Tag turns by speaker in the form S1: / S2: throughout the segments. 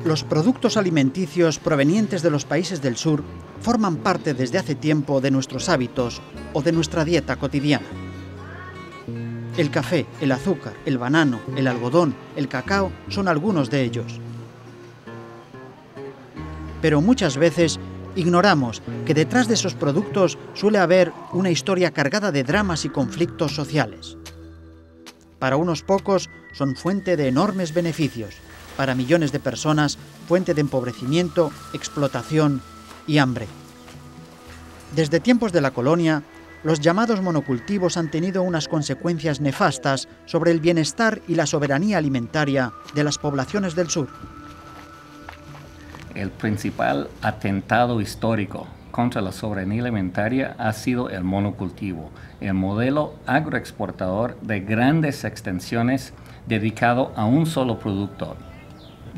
S1: Los productos alimenticios provenientes de los países del sur forman parte desde hace tiempo de nuestros hábitos o de nuestra dieta cotidiana. El café, el azúcar, el banano, el algodón, el cacao son algunos de ellos. Pero muchas veces ignoramos que detrás de esos productos suele haber una historia cargada de dramas y conflictos sociales. Para unos pocos son fuente de enormes beneficios, para millones de personas fuente de empobrecimiento, explotación y hambre. Desde tiempos de la colonia, los llamados monocultivos han tenido unas consecuencias nefastas sobre el bienestar y la soberanía alimentaria de las poblaciones del sur.
S2: El principal atentado histórico contra la soberanía alimentaria ha sido el monocultivo, el modelo agroexportador de grandes extensiones dedicado a un solo producto.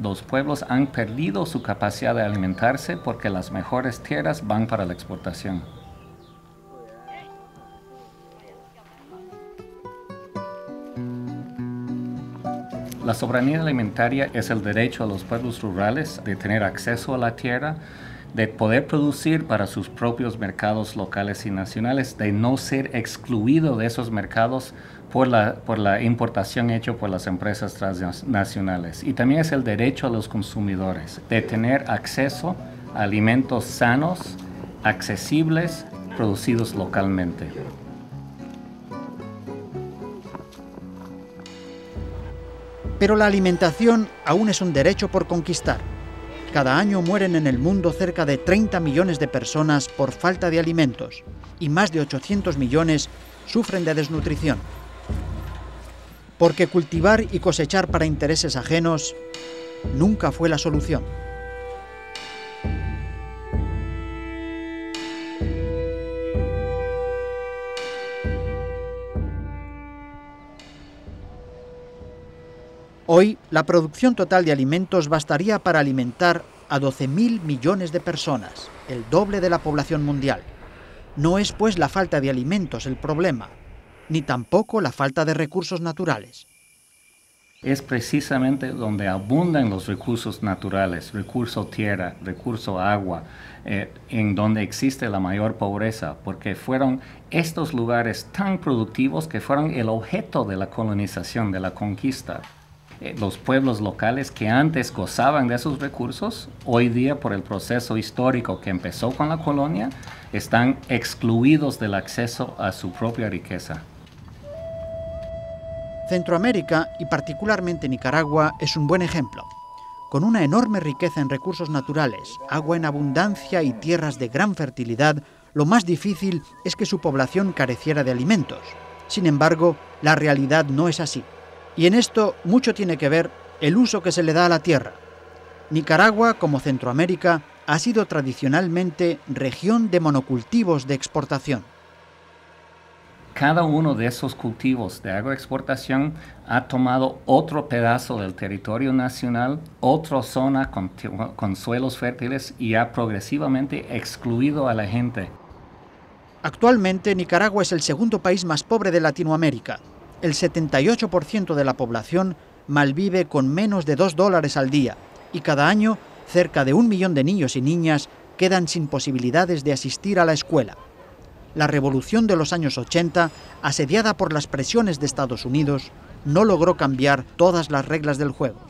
S2: Los pueblos han perdido su capacidad de alimentarse porque las mejores tierras van para la exportación. La soberanía alimentaria es el derecho a los pueblos rurales de tener acceso a la tierra, de poder producir para sus propios mercados locales y nacionales, de no ser excluido de esos mercados por la importación hecha por las empresas transnacionales. Y también es el derecho a los consumidores de tener acceso a alimentos sanos, accesibles, producidos localmente.
S1: Pero la alimentación aún es un derecho por conquistar. Cada año mueren en el mundo cerca de 30 millones de personas por falta de alimentos y más de 800 millones sufren de desnutrición. Porque cultivar y cosechar para intereses ajenos nunca fue la solución. Hoy, la producción total de alimentos bastaría para alimentar a 12.000 millones de personas, el doble de la población mundial. No es, pues, la falta de alimentos el problema, ni tampoco la falta de recursos naturales.
S2: Es precisamente donde abundan los recursos naturales, recurso tierra, recurso agua, en donde existe la mayor pobreza, porque fueron estos lugares tan productivos que fueron el objeto de la colonización, de la conquista. Los pueblos locales que antes gozaban de esos recursos, hoy día por el proceso histórico que empezó con la colonia, están excluidos del acceso a su propia riqueza.
S1: Centroamérica, y particularmente Nicaragua, es un buen ejemplo. Con una enorme riqueza en recursos naturales, agua en abundancia y tierras de gran fertilidad, lo más difícil es que su población careciera de alimentos. Sin embargo, la realidad no es así. Y en esto mucho tiene que ver el uso que se le da a la tierra. Nicaragua, como Centroamérica, ha sido tradicionalmente región de monocultivos de exportación.
S2: Cada uno de esos cultivos de agroexportación ha tomado otro pedazo del territorio nacional, otra zona con suelos fértiles y ha progresivamente excluido a la gente.
S1: Actualmente, Nicaragua es el segundo país más pobre de Latinoamérica. El 78% de la población malvive con menos de $2 al día y cada año cerca de 1 millón de niños y niñas quedan sin posibilidades de asistir a la escuela. La revolución de los años 80, asediada por las presiones de Estados Unidos, no logró cambiar todas las reglas del juego.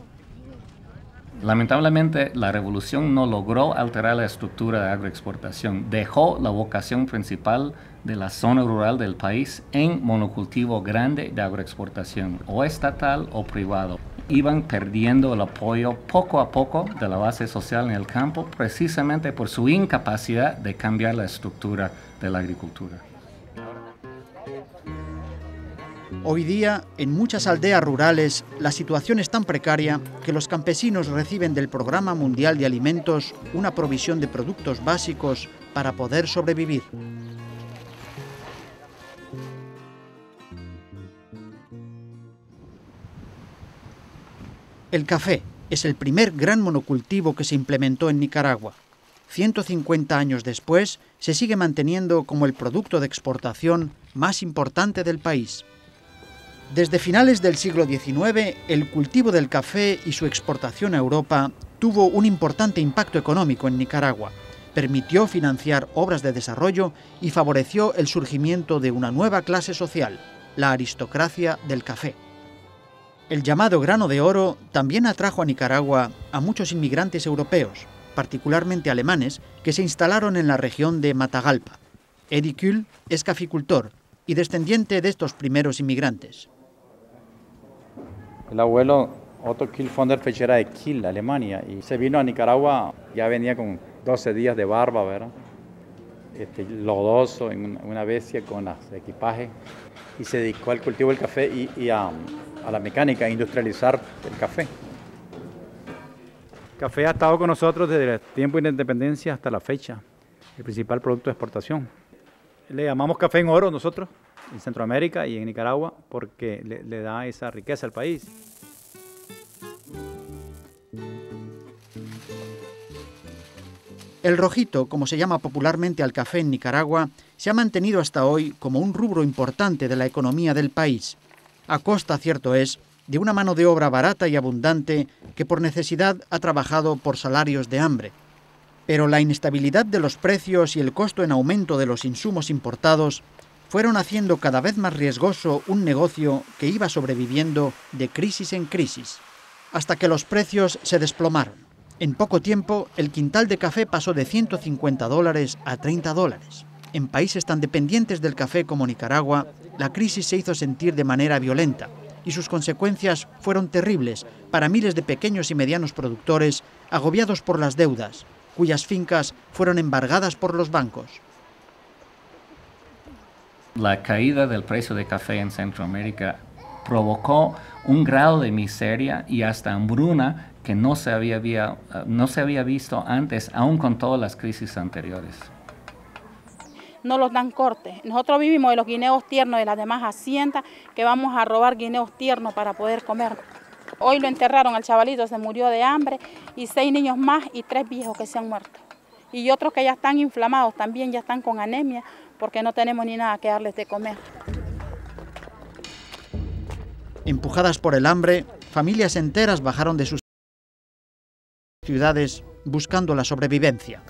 S2: Lamentablemente, la revolución no logró alterar la estructura de agroexportación. Dejó la vocación principal de la zona rural del país en monocultivo grande de agroexportación, o estatal o privado. Iban perdiendo el apoyo poco a poco de la base social en el campo, precisamente por su incapacidad de cambiar la estructura de la agricultura.
S1: Hoy día, en muchas aldeas rurales, la situación es tan precaria que los campesinos reciben del Programa Mundial de Alimentos una provisión de productos básicos para poder sobrevivir. El café es el primer gran monocultivo que se implementó en Nicaragua. 150 años después, se sigue manteniendo como el producto de exportación más importante del país. Desde finales del siglo XIX, el cultivo del café y su exportación a Europa tuvo un importante impacto económico en Nicaragua, permitió financiar obras de desarrollo y favoreció el surgimiento de una nueva clase social, la aristocracia del café. El llamado grano de oro también atrajo a Nicaragua a muchos inmigrantes europeos, particularmente alemanes, que se instalaron en la región de Matagalpa. Eddie Kühl es caficultor y descendiente de estos primeros inmigrantes.
S3: El abuelo Otto Kühl fundó la fechera de Kiel, Alemania, y se vino a Nicaragua, ya venía con 12 días de barba, ¿verdad? Lodoso, en una bestia con los equipajes, y se dedicó al cultivo del café y a la mecánica, a industrializar el café. El café ha estado con nosotros desde el tiempo de la independencia hasta la fecha, el principal producto de exportación. Le llamamos café en oro nosotros, en Centroamérica y en Nicaragua, porque le da esa riqueza al país.
S1: El rojito, como se llama popularmente al café en Nicaragua, se ha mantenido hasta hoy como un rubro importante de la economía del país, a costa, cierto es, de una mano de obra barata y abundante que por necesidad ha trabajado por salarios de hambre. Pero la inestabilidad de los precios y el costo en aumento de los insumos importados fueron haciendo cada vez más riesgoso un negocio que iba sobreviviendo de crisis en crisis, hasta que los precios se desplomaron. En poco tiempo, el quintal de café pasó de $150 a $30. En países tan dependientes del café como Nicaragua, la crisis se hizo sentir de manera violenta y sus consecuencias fueron terribles para miles de pequeños y medianos productores agobiados por las deudas, cuyas fincas fueron embargadas por los bancos.
S2: La caída del precio de café en Centroamérica provocó un grado de miseria y hasta hambruna que no se había visto antes, aún con todas las crisis anteriores.
S4: No los dan corte. Nosotros vivimos de los guineos tiernos de las demás haciendas, que vamos a robar guineos tiernos para poder comer. Hoy lo enterraron al chavalito, se murió de hambre, y 6 niños más y 3 viejos que se han muerto. Y otros que ya están inflamados, también ya están con anemia, porque no tenemos ni nada que darles de comer.
S1: Empujadas por el hambre, familias enteras bajaron de sus ciudades buscando la sobrevivencia.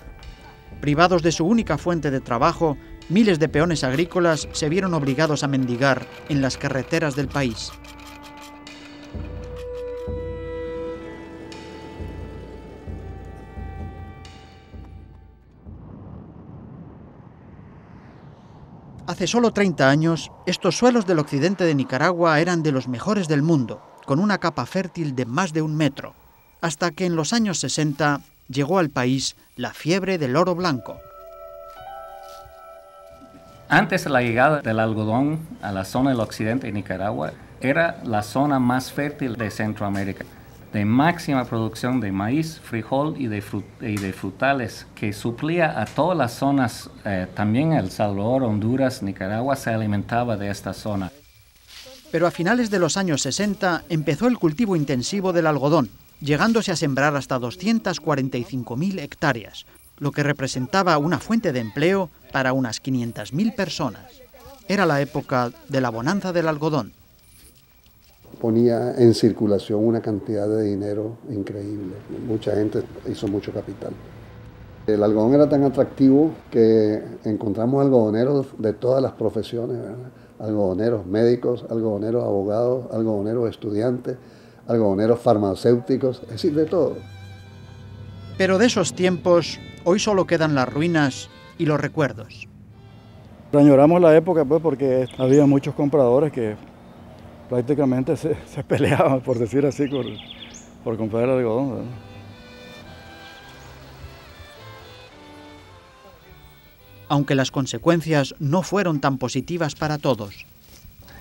S1: Privados de su única fuente de trabajo, miles de peones agrícolas se vieron obligados a mendigar en las carreteras del país. Hace solo 30 años, estos suelos del occidente de Nicaragua eran de los mejores del mundo, con una capa fértil de más de 1 metro, hasta que en los años 60 llegó al país la fiebre del oro blanco.
S2: Antes de la llegada del algodón a la zona del occidente de Nicaragua, era la zona más fértil de Centroamérica, de máxima producción de maíz, frijol y de frutales, que suplía a todas las zonas, también El Salvador, Honduras, Nicaragua se alimentaba de esta zona.
S1: Pero a finales de los años 60 empezó el cultivo intensivo del algodón, llegándose a sembrar hasta 245.000 hectáreas, lo que representaba una fuente de empleo para unas 500.000 personas. Era la época de la bonanza del algodón.
S5: Ponía en circulación una cantidad de dinero increíble. Mucha gente hizo mucho capital. El algodón era tan atractivo que encontramos algodoneros de todas las profesiones, ¿verdad? Algodoneros médicos, algodoneros abogados, algodoneros estudiantes, algodoneros farmacéuticos, es decir, de todo.
S1: Pero de esos tiempos, hoy solo quedan las ruinas y los recuerdos.
S6: Añoramos la época, pues, porque había muchos compradores que prácticamente se peleaban, por decir así, por comprar el algodón, ¿verdad?
S1: Aunque las consecuencias no fueron tan positivas para todos.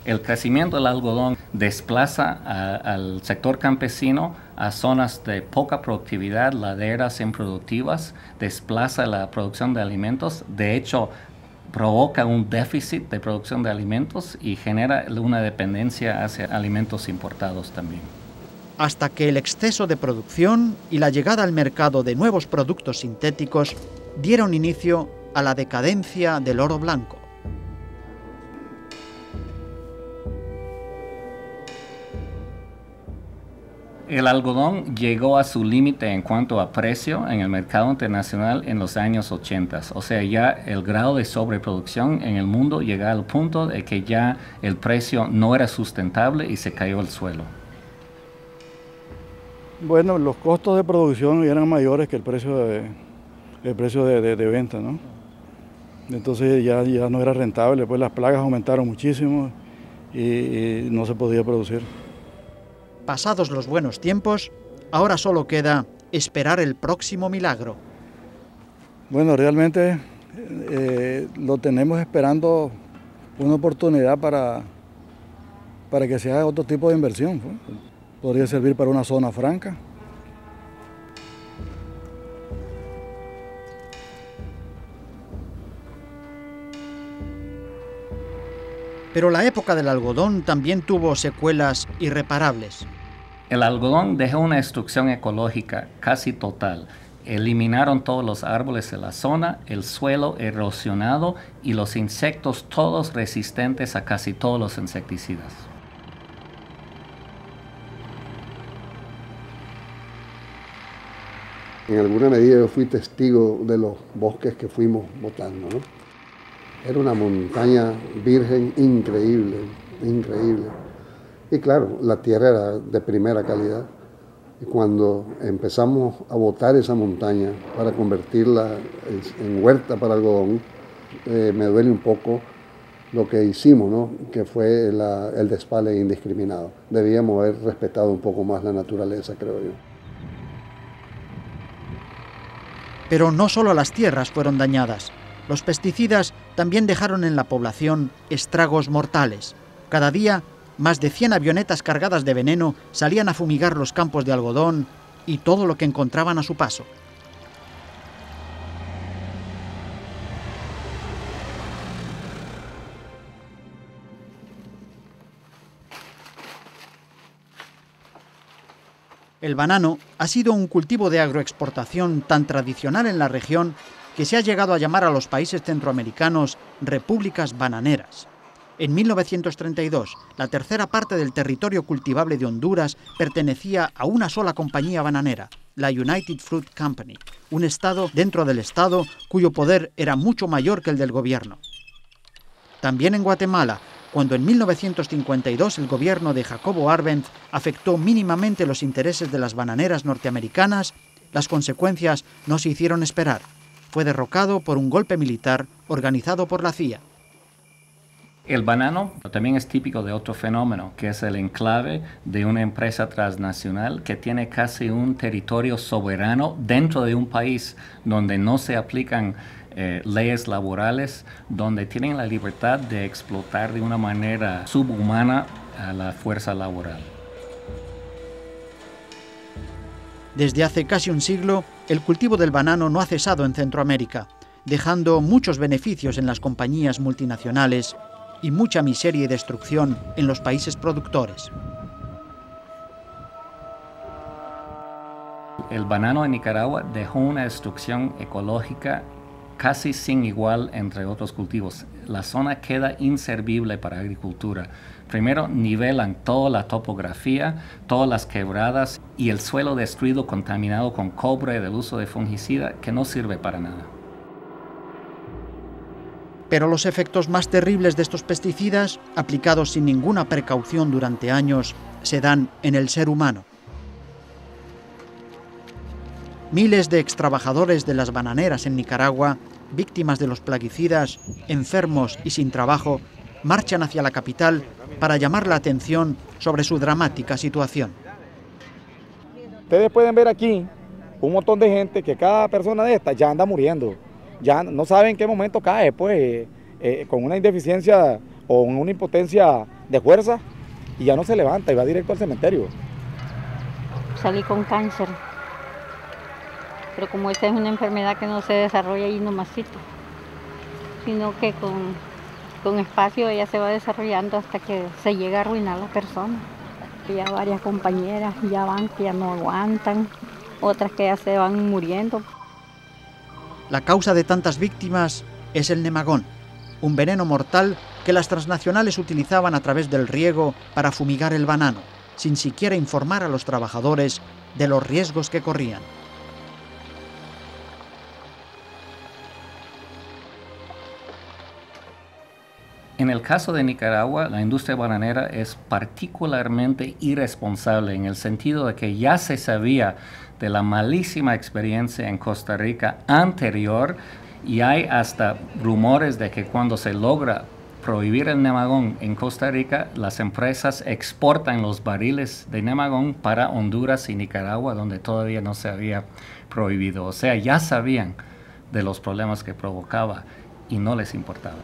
S2: El crecimiento del algodón desplaza al sector campesino a zonas de poca productividad, laderas improductivas, desplaza la producción de alimentos, de hecho provoca un déficit de producción de alimentos y genera una dependencia hacia alimentos importados también.
S1: Hasta que el exceso de producción y la llegada al mercado de nuevos productos sintéticos dieron inicio a la decadencia del oro blanco.
S2: El algodón llegó a su límite en cuanto a precio en el mercado internacional en los años 80. O sea, ya el grado de sobreproducción en el mundo llegó al punto de que ya el precio no era sustentable y se cayó al suelo.
S6: Bueno, los costos de producción eran mayores que el precio de venta, ¿no? Entonces ya no era rentable, pues las plagas aumentaron muchísimo y no se podía producir.
S1: Pasados los buenos tiempos, ahora solo queda esperar el próximo milagro.
S6: Bueno, realmente lo tenemos esperando una oportunidad para que se haga otro tipo de inversión, pues. Podría servir para una zona franca.
S1: Pero la época del algodón también tuvo secuelas irreparables.
S2: El algodón dejó una destrucción ecológica casi total. Eliminaron todos los árboles de la zona, el suelo erosionado y los insectos todos resistentes a casi todos los insecticidas.
S5: En alguna medida yo fui testigo de los bosques que fuimos botando, ¿no? Era una montaña virgen increíble, increíble. Y claro, la tierra era de primera calidad. Y cuando empezamos a botar esa montaña para convertirla en huerta para algodón, me duele un poco lo que hicimos, ¿no? Que fue el despale indiscriminado. Debíamos haber respetado un poco más la naturaleza, creo yo.
S1: Pero no solo las tierras fueron dañadas. Los pesticidas también dejaron en la población estragos mortales. Cada día, más de 100 avionetas cargadas de veneno salían a fumigar los campos de algodón y todo lo que encontraban a su paso. El banano ha sido un cultivo de agroexportación tan tradicional en la región que se ha llegado a llamar a los países centroamericanos repúblicas bananeras. En 1932, la tercera parte del territorio cultivable de Honduras pertenecía a una sola compañía bananera, la United Fruit Company, un estado dentro del estado cuyo poder era mucho mayor que el del gobierno. También en Guatemala, cuando en 1952 el gobierno de Jacobo Arbenz afectó mínimamente los intereses de las bananeras norteamericanas, las consecuencias no se hicieron esperar. Fue derrocado por un golpe militar organizado por la CIA.
S2: El banano también es típico de otro fenómeno, que es el enclave de una empresa transnacional que tiene casi un territorio soberano dentro de un país donde no se aplican leyes laborales, donde tienen la libertad de explotar de una manera subhumana a la fuerza laboral.
S1: Desde hace casi un siglo, el cultivo del banano no ha cesado en Centroamérica, dejando muchos beneficios en las compañías multinacionales y mucha miseria y destrucción en los países productores.
S2: El banano en Nicaragua dejó una destrucción ecológica casi sin igual entre otros cultivos. La zona queda inservible para agricultura. Primero nivelan toda la topografía, todas las quebradas y el suelo destruido, contaminado con cobre del uso de fungicida que no sirve para nada.
S1: Pero los efectos más terribles de estos pesticidas, aplicados sin ninguna precaución durante años, se dan en el ser humano. Miles de extrabajadores de las bananeras en Nicaragua, víctimas de los plaguicidas, enfermos y sin trabajo, marchan hacia la capital para llamar la atención sobre su dramática situación.
S7: Ustedes pueden ver aquí un montón de gente que cada persona de estas ya anda muriendo. Ya no saben en qué momento cae, pues, con una indeficiencia o una impotencia de fuerza y ya no se levanta y va directo al cementerio.
S8: Salí con cáncer, pero como esta es una enfermedad que no se desarrolla ahí nomasito, sino que con espacio ella se va desarrollando hasta que se llega a arruinar la persona. Ya varias compañeras ya van, que ya no aguantan, otras que ya se van muriendo.
S1: La causa de tantas víctimas es el nemagón, un veneno mortal que las transnacionales utilizaban a través del riego para fumigar el banano. sin siquiera informar a los trabajadores de los riesgos que corrían.
S2: En el caso de Nicaragua, la industria bananera es particularmente irresponsable en el sentido de que ya se sabía de la malísima experiencia en Costa Rica anterior y hay hasta rumores de que cuando se logra prohibir el nemagón en Costa Rica, las empresas exportan los barriles de nemagón para Honduras y Nicaragua, donde todavía no se había prohibido. O sea, ya sabían de los problemas que provocaba y no les importaba.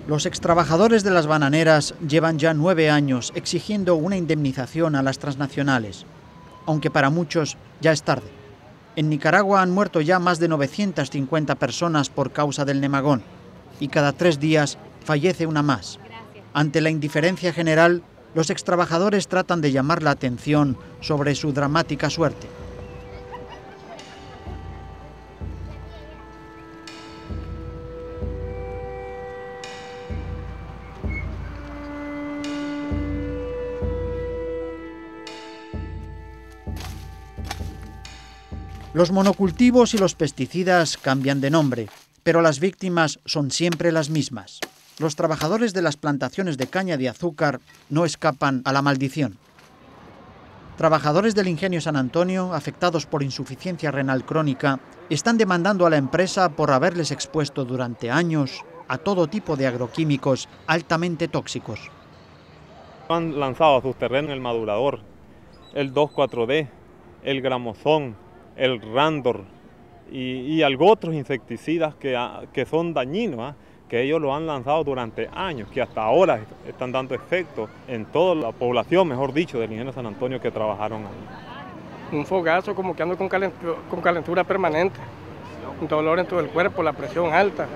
S1: Los extrabajadores de las bananeras llevan ya 9 años exigiendo una indemnización a las transnacionales, aunque para muchos ya es tarde. En Nicaragua han muerto ya más de 950 personas por causa del nemagón y cada 3 días fallece una más. Ante la indiferencia general, los extrabajadores tratan de llamar la atención sobre su dramática suerte. Los monocultivos y los pesticidas cambian de nombre, pero las víctimas son siempre las mismas. Los trabajadores de las plantaciones de caña de azúcar no escapan a la maldición. Trabajadores del Ingenio San Antonio, afectados por insuficiencia renal crónica, están demandando a la empresa por haberles expuesto durante años a todo tipo de agroquímicos altamente tóxicos.
S9: Han lanzado a sus terrenos el madurador, el 2,4-D, el gramozón, el Randor y algo otros insecticidas que son dañinos, que ellos lo han lanzado durante años, que hasta ahora están dando efecto en toda la población, mejor dicho, del Ingenio San Antonio que trabajaron ahí.
S10: Un fogazo, como que ando con calentura permanente, un dolor en todo el cuerpo, la presión alta.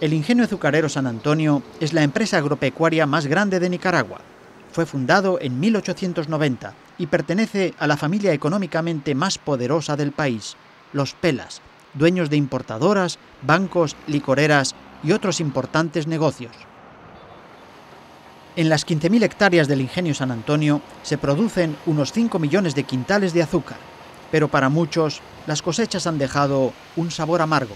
S1: El Ingenio Azucarero San Antonio es la empresa agropecuaria más grande de Nicaragua. Fue fundado en 1890 y pertenece a la familia económicamente más poderosa del país, los Pelas, dueños de importadoras, bancos, licoreras y otros importantes negocios. En las 15.000 hectáreas del Ingenio San Antonio se producen unos 5 millones de quintales de azúcar, pero para muchos las cosechas han dejado un sabor amargo.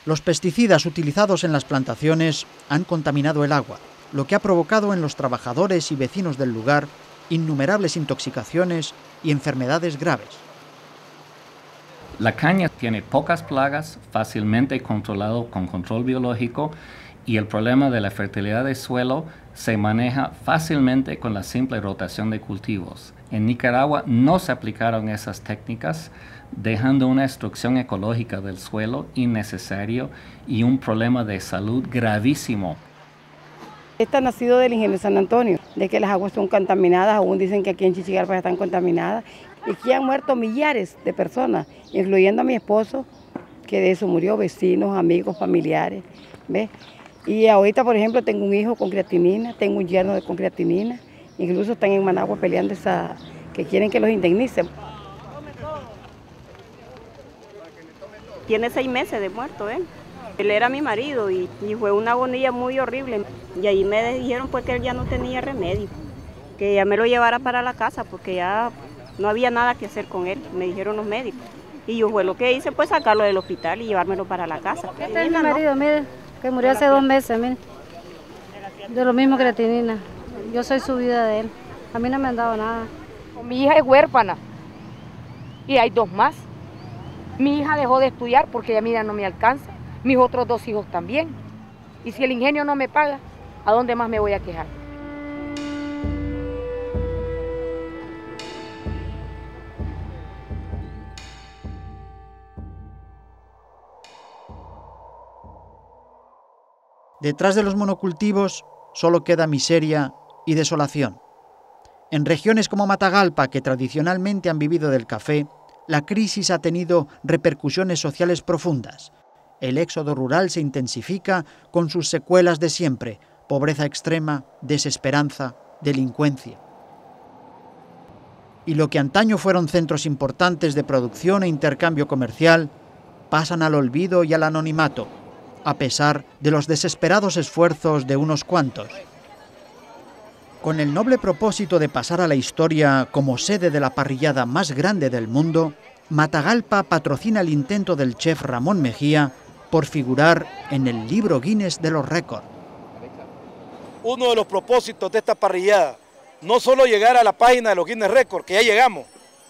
S1: Los pesticidas utilizados en las plantaciones han contaminado el agua, lo que ha provocado en los trabajadores y vecinos del lugar innumerables intoxicaciones y enfermedades graves.
S2: La caña tiene pocas plagas, fácilmente controlado con control biológico y el problema de la fertilidad del suelo se maneja fácilmente con la simple rotación de cultivos. En Nicaragua no se aplicaron esas técnicas, dejando una destrucción ecológica del suelo innecesario y un problema de salud gravísimo.
S11: Esta ha nacido del Ingenio San Antonio, de que las aguas son contaminadas, aún dicen que aquí en Chichigalpa están contaminadas, y que han muerto millares de personas, incluyendo a mi esposo, que de eso murió, vecinos, amigos, familiares, ¿ves? Y ahorita, por ejemplo, tengo un hijo con creatinina, tengo un yerno con creatinina, incluso están en Managua peleando que quieren que los indemnicen.
S12: Tiene 6 meses de muerto él. Él era mi marido y fue una agonía muy horrible. Y ahí me dijeron pues que él ya no tenía remedio, que ya me lo llevara para la casa porque ya no había nada que hacer con él, me dijeron los médicos. Y yo fue lo que hice, pues sacarlo del hospital y llevármelo para la casa.
S8: Este es mi marido, mire, que murió hace 2 meses, mire. De lo mismo creatinina. Yo soy su vida de él. A mí no me han dado nada.
S13: Mi hija es huérfana y hay 2 más. Mi hija dejó de estudiar porque ella mira no me alcanza. Mis otros 2 hijos también. Y si el ingenio no me paga, ¿a dónde más me voy a quejar?
S1: Detrás de los monocultivos solo queda miseria y desolación. En regiones como Matagalpa, que tradicionalmente han vivido del café, la crisis ha tenido repercusiones sociales profundas. El éxodo rural se intensifica con sus secuelas de siempre: pobreza extrema, desesperanza, delincuencia. Y lo que antaño fueron centros importantes de producción e intercambio comercial, pasan al olvido y al anonimato, a pesar de los desesperados esfuerzos de unos cuantos. Con el noble propósito de pasar a la historia como sede de la parrillada más grande del mundo, Matagalpa patrocina el intento del chef Ramón Mejía por figurar en el libro Guinness de los récords.
S14: Uno de los propósitos de esta parrillada, no solo llegar a la página de los Guinness Records, que ya llegamos,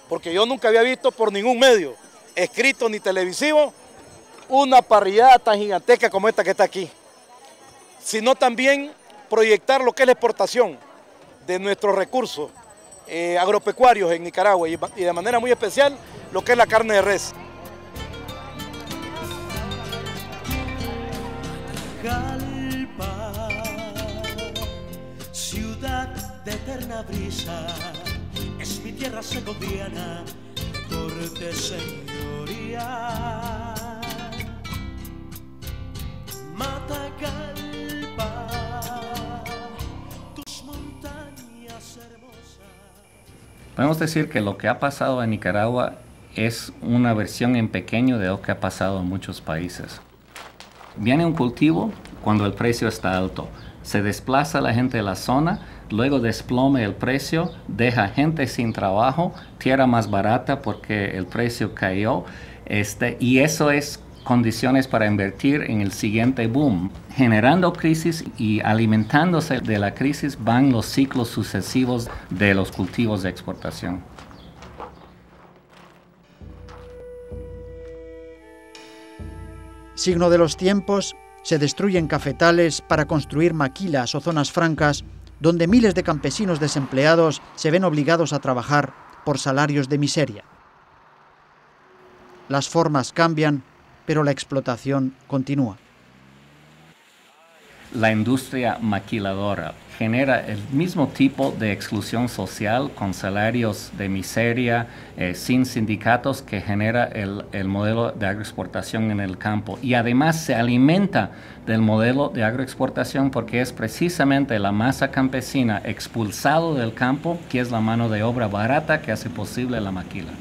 S14: porque yo nunca había visto por ningún medio, escrito ni televisivo, una parrillada tan gigantesca como esta que está aquí, sino también proyectar lo que es la exportación de nuestros recursos agropecuarios en Nicaragua y de manera muy especial lo que es la carne de res.
S15: Matagalpa, ciudad de eterna brisa, es mi tierra segoviana, corte señoría. Matagalpa, tus montañas hermosas.
S2: Podemos decir que lo que ha pasado en Nicaragua es una versión en pequeño de lo que ha pasado en muchos países. Viene un cultivo cuando el precio está alto, se desplaza la gente de la zona, luego desplome el precio, deja gente sin trabajo, tierra más barata porque el precio cayó, y eso es condiciones para invertir en el siguiente boom. Generando crisis y alimentándose de la crisis van los ciclos sucesivos de los cultivos de exportación.
S1: Signo de los tiempos, se destruyen cafetales para construir maquilas o zonas francas donde miles de campesinos desempleados se ven obligados a trabajar por salarios de miseria. Las formas cambian, pero la explotación continúa.
S2: La industria maquiladora genera el mismo tipo de exclusión social con salarios de miseria, sin sindicatos, que genera el modelo de agroexportación en el campo. Y además se alimenta del modelo de agroexportación porque es precisamente la masa campesina expulsado del campo que es la mano de obra barata que hace posible la maquila.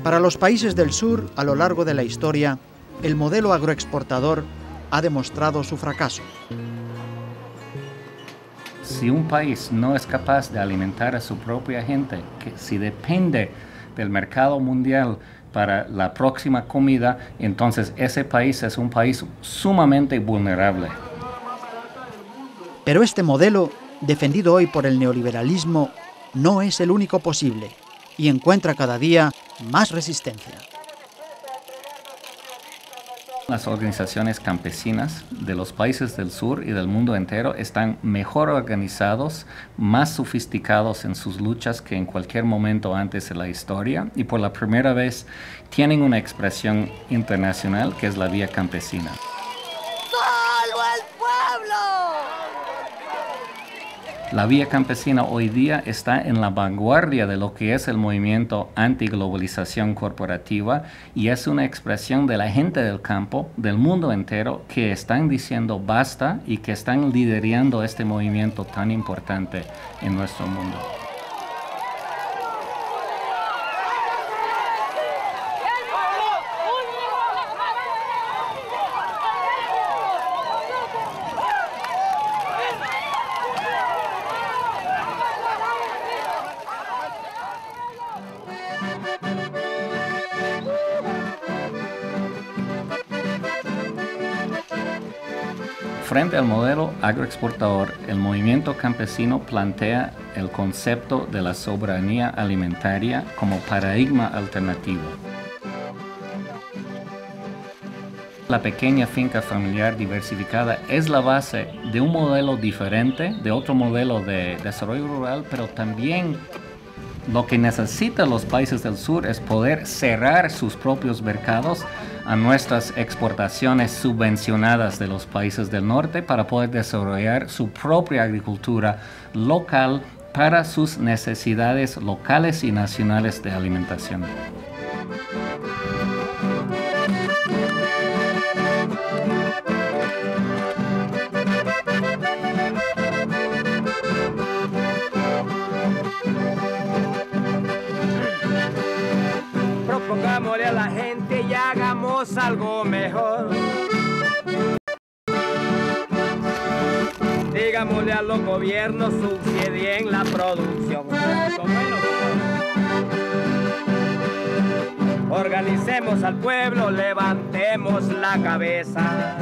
S1: Para los países del sur, a lo largo de la historia, el modelo agroexportador ha demostrado su fracaso.
S2: Si un país no es capaz de alimentar a su propia gente, que si depende del mercado mundial para la próxima comida, entonces ese país es un país sumamente vulnerable.
S1: Pero este modelo, defendido hoy por el neoliberalismo, no es el único posible y encuentra cada día más resistencia.
S2: Las organizaciones campesinas de los países del sur y del mundo entero están mejor organizados, más sofisticados en sus luchas que en cualquier momento antes de la historia, y por la primera vez tienen una expresión internacional que es la Vía Campesina.
S15: ¡Solo el pueblo!
S2: La Vía Campesina hoy día está en la vanguardia de lo que es el movimiento antiglobalización corporativa y es una expresión de la gente del campo, del mundo entero, que están diciendo basta y que están liderando este movimiento tan importante en nuestro mundo. Frente al modelo agroexportador, el movimiento campesino plantea el concepto de la soberanía alimentaria como paradigma alternativo. La pequeña finca familiar diversificada es la base de un modelo diferente, de otro modelo de desarrollo rural, pero también lo que necesitan los países del sur es poder cerrar sus propios mercados a nuestras exportaciones subvencionadas de los países del norte para poder desarrollar su propia agricultura local para sus necesidades locales y nacionales de alimentación.
S16: queremos algo mejor. Digámosle a los gobiernos, subsidien la producción. Organicemos al pueblo, levantemos la cabeza.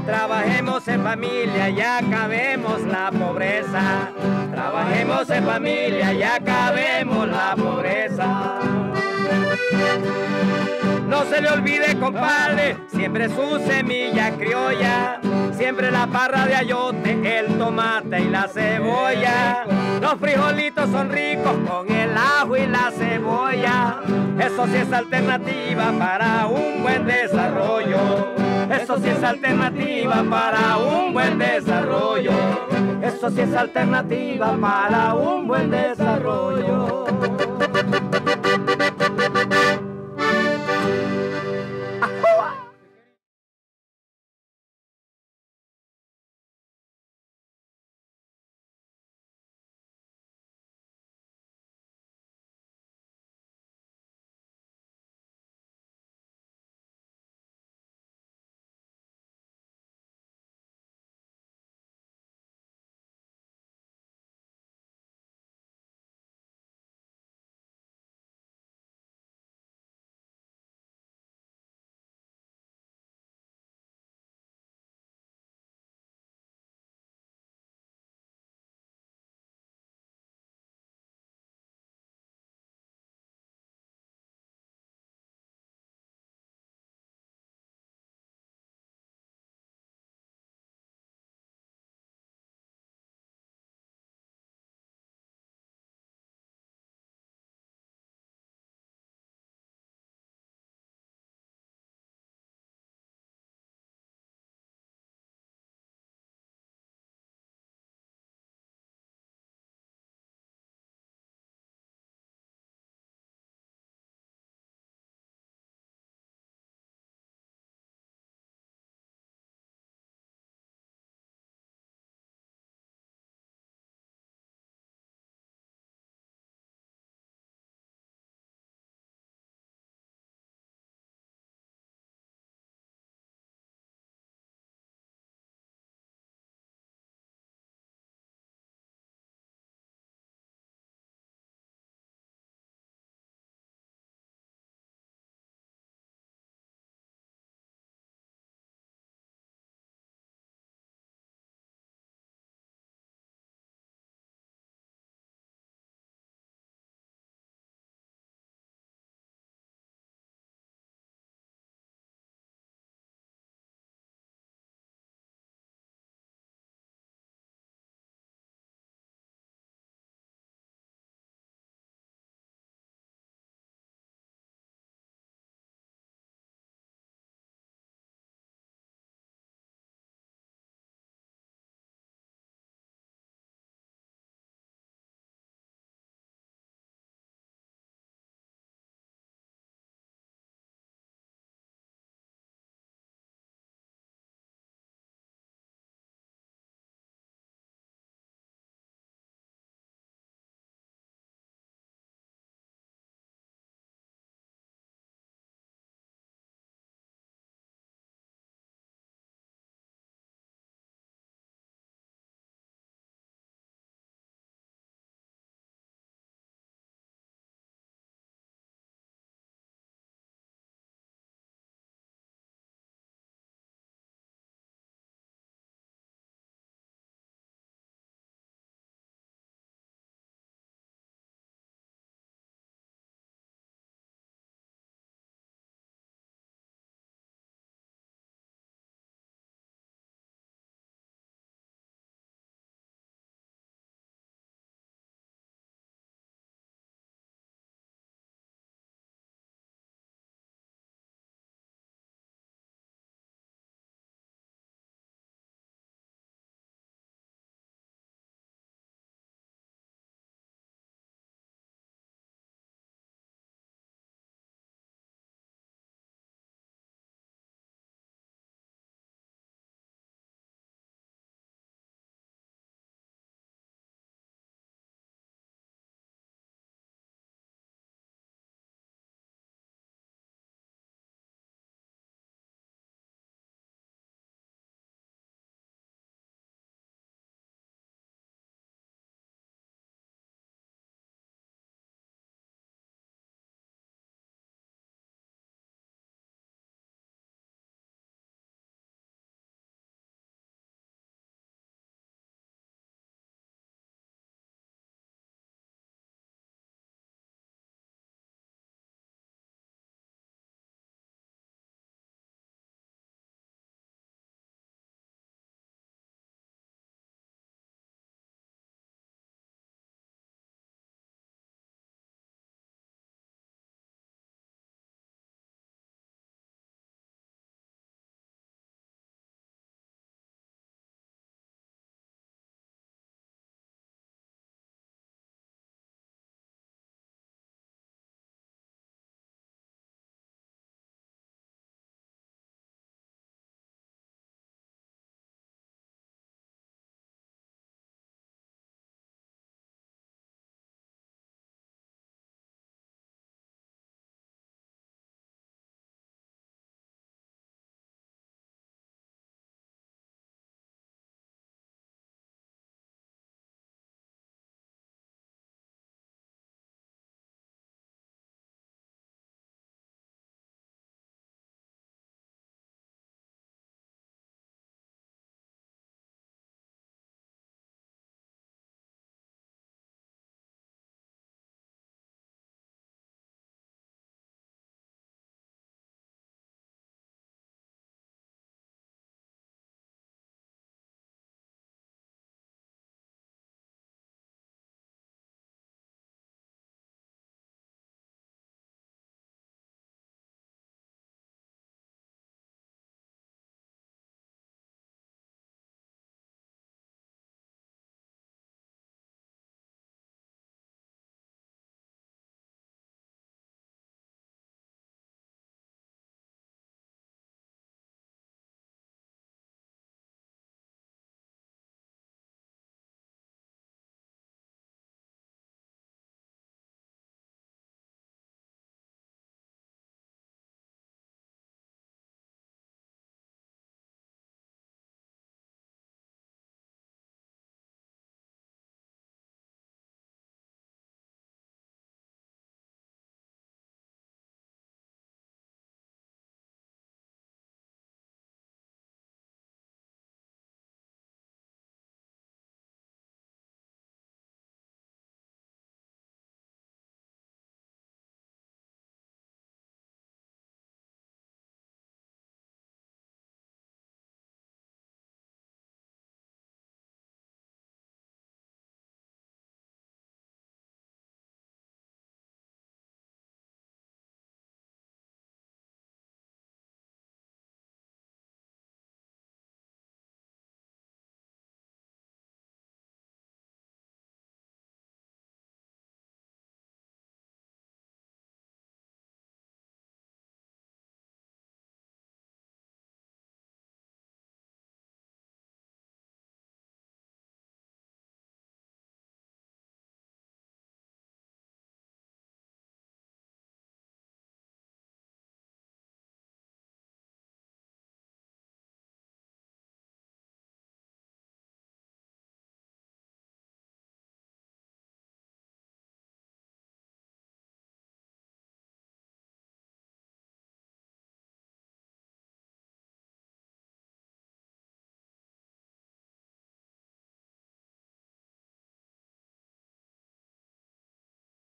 S16: Trabajemos en familia y acabemos la pobreza. Trabajemos en familia y acabemos la pobreza. No se le olvide, compadre, siempre su semilla criolla, siempre la parra de ayote, el tomate y la cebolla. Los frijolitos son ricos con el ajo y la cebolla. Eso sí es alternativa para un buen desarrollo. Eso sí es alternativa para un buen desarrollo. Eso sí es alternativa para un buen desarrollo.